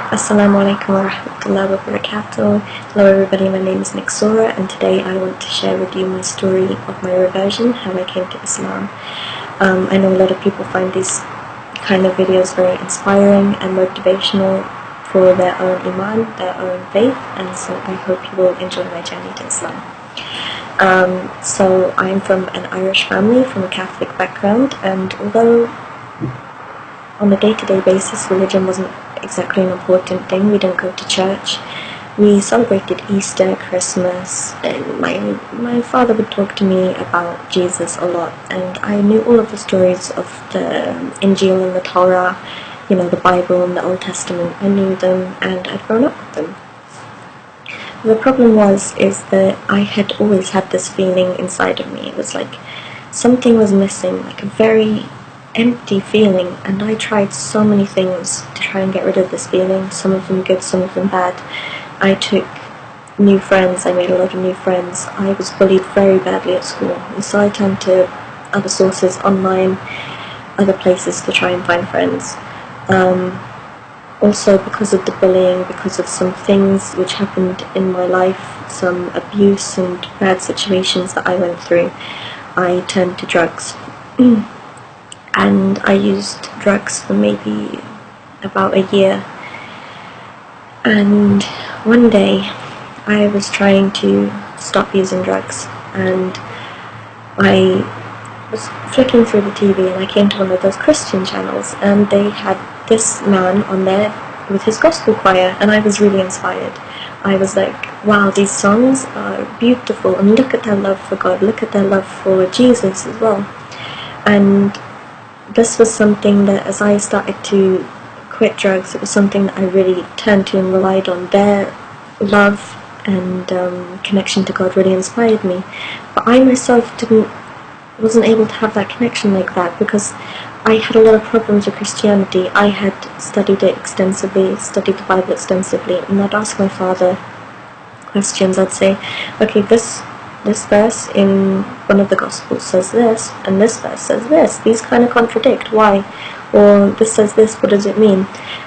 Assalamu alaikum wa rahmatullahi wa barakatuh. Hello everybody, my name is Nixora, and today I want to share with you my story of my reversion, how I came to Islam. I know a lot of people find these kind of videos very inspiring and motivational for their own iman, their own faith, and so I hope you will enjoy my journey to Islam. So I'm from an Irish family, from a Catholic background, and although on a day-to-day basis religion wasn't exactly an important thing, we didn't go to church, we celebrated Easter, Christmas, and my father would talk to me about Jesus a lot, and I knew all of the stories of the Injil and the Torah, you know, the Bible and the Old Testament. I knew them and I'd grown up with them. The problem is that I had always had this feeling inside of me. It was like something was missing, like a very empty feeling, and I tried so many things to try and get rid of this feeling, some of them good, some of them bad. I took new friends, I made a lot of new friends. I was bullied very badly at school, and so I turned to other sources, online, other places to try and find friends. Also because of the bullying, because of some things which happened in my life, some abuse and bad situations that I went through, I turned to drugs. And I used drugs for maybe about a year. And one day I was trying to stop using drugs, and I was flicking through the TV and I came to one of those Christian channels, and they had this man on there with his gospel choir, and I was really inspired. I was like, wow, these songs are beautiful, and look at their love for God, look at their love for Jesus as well. And this was something that, as I started to quit drugs, it was something that I really turned to and relied on. Their love and connection to God really inspired me. But I myself wasn't able to have that connection like that, because I had a lot of problems with Christianity. I had studied it extensively, studied the Bible extensively, and I'd ask my father questions. I'd say, okay, this verse in one of the Gospels says this, and this verse says this. These kind of contradict. Why? Or this says this, what does it mean?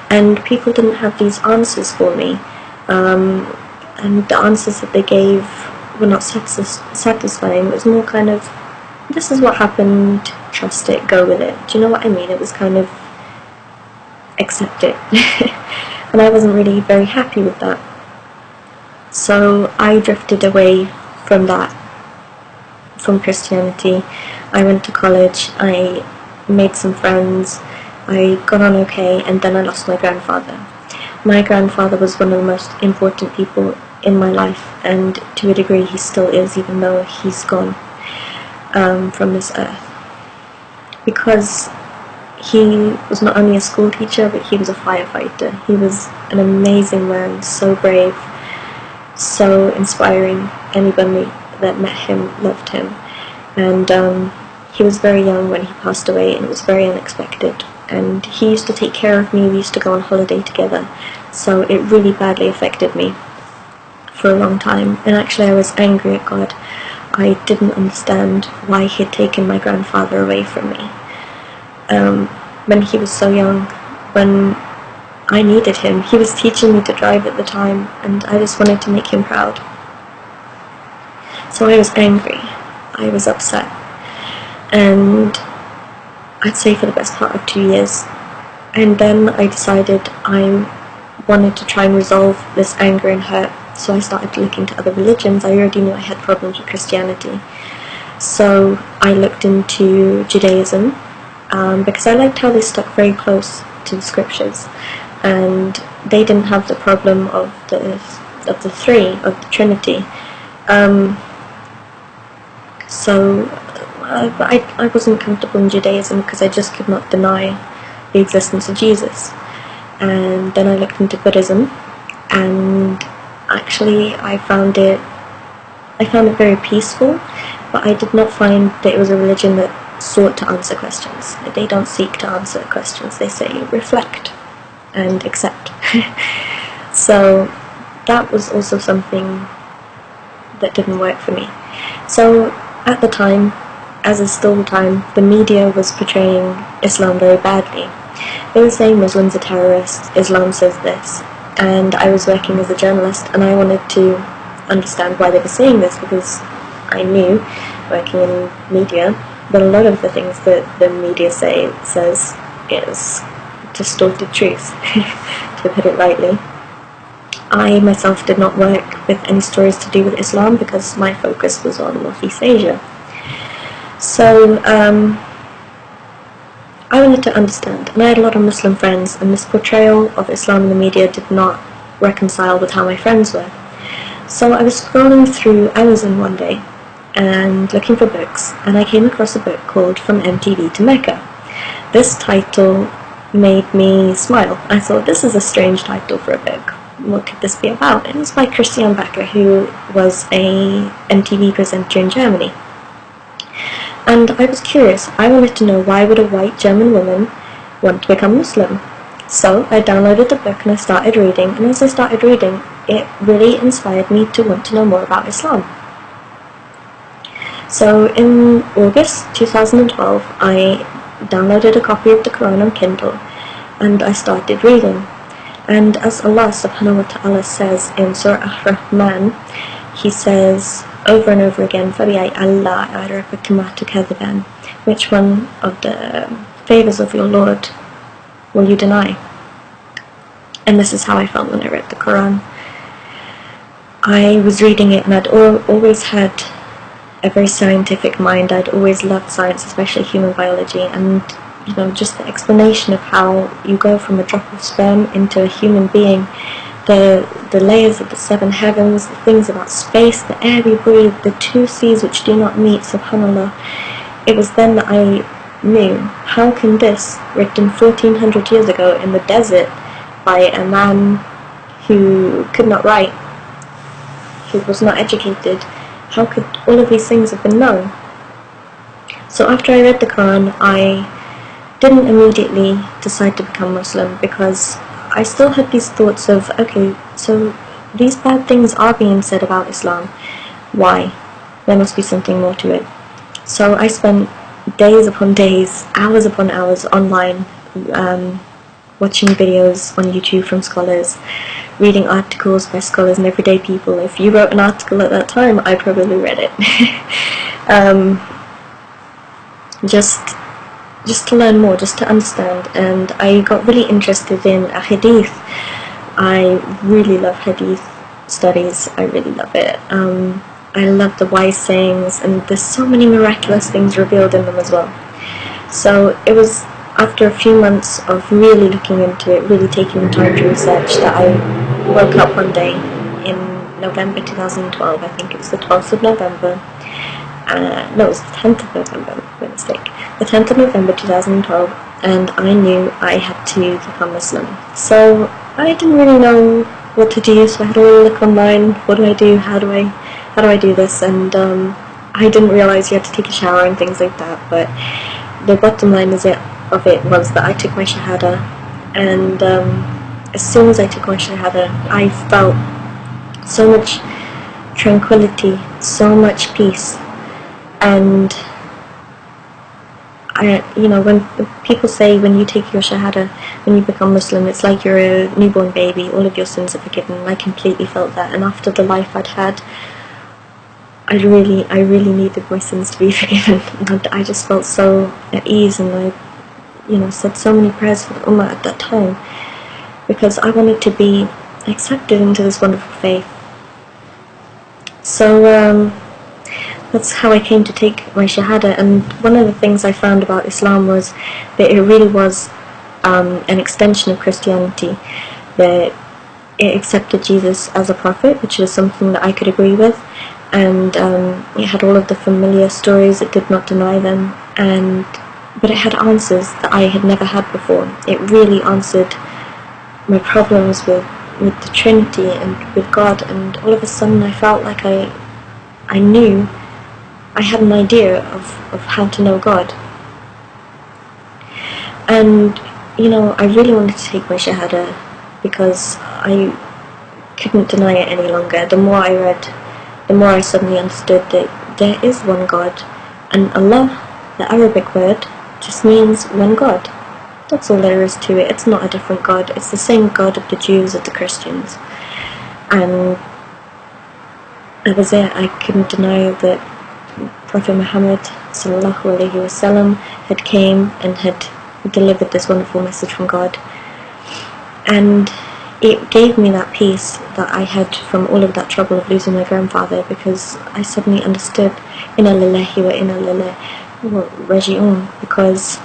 And people didn't have these answers for me. And the answers that they gave were not satisfying. It was more kind of, this is what happened, trust it, go with it. Do you know what I mean? It was kind of, accept it. And I wasn't really very happy with that. So I drifted away from that, from Christianity. I went to college, I made some friends, I got on okay, and then I lost my grandfather. My grandfather was one of the most important people in my life, and to a degree he still is, even though he's gone from this earth. Because he was not only a school teacher, but he was a firefighter. He was an amazing man, so brave, so inspiring. Anybody that met him loved him. And he was very young when he passed away, and it was very unexpected. And he used to take care of me, we used to go on holiday together, so it really badly affected me for a long time. And actually I was angry at God. I didn't understand why he had taken my grandfather away from me. When he was so young, when I needed him, he was teaching me to drive at the time, and I just wanted to make him proud. So I was angry, I was upset, and I'd say for the best part of 2 years. And then I decided I wanted to try and resolve this anger and hurt, so I started looking to other religions. I already knew I had problems with Christianity, so I looked into Judaism, because I liked how they stuck very close to the scriptures, and they didn't have the problem of the three, of the Trinity. So I wasn't comfortable in Judaism because I just could not deny the existence of Jesus. And then I looked into Buddhism, and actually I found it very peaceful, but I did not find that it was a religion that sought to answer questions. They don't seek to answer questions, they say reflect and accept. So that was also something that didn't work for me. So at the time, as is still the time, the media was portraying Islam very badly. They were saying Muslims are terrorists, Islam says this, and I was working as a journalist, and I wanted to understand why they were saying this, because I knew, working in media, that a lot of the things that the media says is distorted truth, to put it lightly. I myself did not work with any stories to do with Islam because my focus was on Northeast Asia. So I wanted to understand, and I had a lot of Muslim friends, and this portrayal of Islam in the media did not reconcile with how my friends were. So I was scrolling through Amazon one day and looking for books, and I came across a book called From MTV to Mecca. This title made me smile. I thought, this is a strange title for a book. What could this be about? And it was by Christian Becker, who was a MTV presenter in Germany. And I was curious. I wanted to know, why would a white German woman want to become Muslim? So I downloaded the book and I started reading, and as I started reading, it really inspired me to want to know more about Islam. So in August 2012, I downloaded a copy of the Quran on Kindle, and I started reading. And as Allah subhanahu wa ta'ala says in Surah Ar-Rahman, He says over and over again, فَبِأَيِّ آلَاءِ رَبِّكُمَا تُكَذِّبَانِ, which one of the favours of your Lord will you deny? And this is how I felt when I read the Quran. I was reading it, and I'd always had a very scientific mind. I'd always loved science, especially human biology, and just the explanation of how you go from a drop of sperm into a human being, the layers of the seven heavens, the things about space, the air we breathe, the two seas which do not meet, subhanAllah. It was then that I knew, how can this, written 1400 years ago in the desert by a man who could not write, who was not educated, how could all of these things have been known? So after I read the Quran, I didn't immediately decide to become Muslim, because I still had these thoughts of, okay, so these bad things are being said about Islam. Why? There must be something more to it. So I spent days upon days, hours upon hours online, watching videos on YouTube from scholars, reading articles by scholars and everyday people. If you wrote an article at that time, I probably read it. Just to learn more, just to understand. And I got really interested in hadith. I really love hadith studies. I really love it. I love the wise sayings, and there's so many miraculous things revealed in them as well. So it was after a few months of really looking into it, really taking the time to research, that I woke up one day in November 2012. I think it was the 12th of November. No, it was the 10th of November, my mistake. The 10th of November 2012, and I knew I had to become Muslim. So I didn't really know what to do, so I had a little look online. What do I do? How do I do this? And I didn't realize you had to take a shower and things like that. But the bottom line of it was that I took my Shahada, and as soon as I took my Shahada, I felt so much tranquility, so much peace. And when people say when you take your Shahada, when you become Muslim, it's like you're a newborn baby, all of your sins are forgiven. I completely felt that, and after the life I'd had, I really needed my sins to be forgiven. And I just felt so at ease, and I said so many prayers for the Ummah at that time, because I wanted to be accepted into this wonderful faith. So that's how I came to take my Shahada. And one of the things I found about Islam was that it really was an extension of Christianity, that it accepted Jesus as a prophet, which is something that I could agree with, and it had all of the familiar stories, it did not deny them, but it had answers that I had never had before. It really answered my problems with the Trinity and with God, and all of a sudden I felt like I knew, I had an idea of how to know God. And I really wanted to take my Shahada because I couldn't deny it any longer. The more I read, the more I suddenly understood that there is one God, and Allah, the Arabic word, just means one God. That's all there is to it. It's not a different God. It's the same God of the Jews and the Christians. And that was it. I couldn't deny that Prophet Muhammad sallallahu alaihi wasallam had came and had delivered this wonderful message from God. And it gave me that peace that I had from all of that trouble of losing my grandfather, because I suddenly understood inna lillahi wa inna ilaihi raji'un, because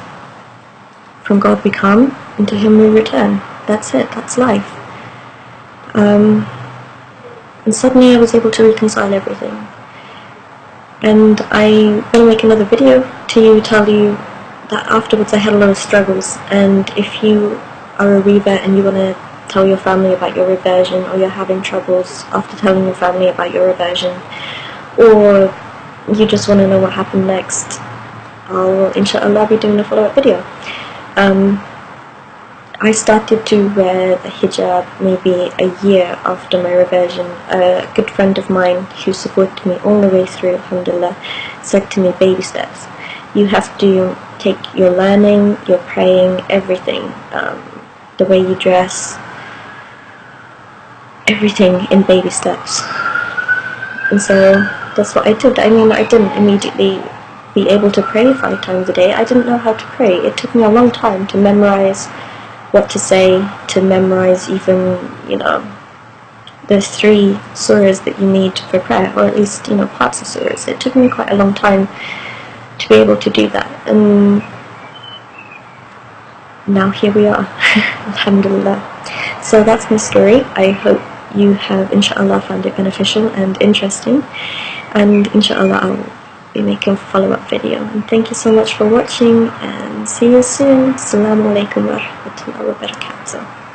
from God we come and to Him we return. That's it, that's life. And suddenly I was able to reconcile everything. And I will make another video to tell you that afterwards I had a lot of struggles, and if you are a revert and you want to tell your family about your reversion, or you're having troubles after telling your family about your reversion, or you just want to know what happened next, I'll inshallah be doing a follow-up video. I started to wear the hijab maybe a year after my reversion. A good friend of mine who supported me all the way through, alhamdulillah, said to me, baby steps. You have to take your learning, your praying, everything, the way you dress, everything in baby steps. And so that's what I did. I mean, I didn't immediately be able to pray 5 times a day. I didn't know how to pray. It took me a long time to memorize what to say, to memorize even, the 3 surahs that you need for prayer, or at least, parts of surahs. It took me quite a long time to be able to do that. And now here we are, alhamdulillah. So that's my story. I hope you have, inshallah, found it beneficial and interesting. And inshallah, I'll be making a follow-up video. And thank you so much for watching, and see you soon. Assalamu alaikum wa rahmatullahi wa barakatuh.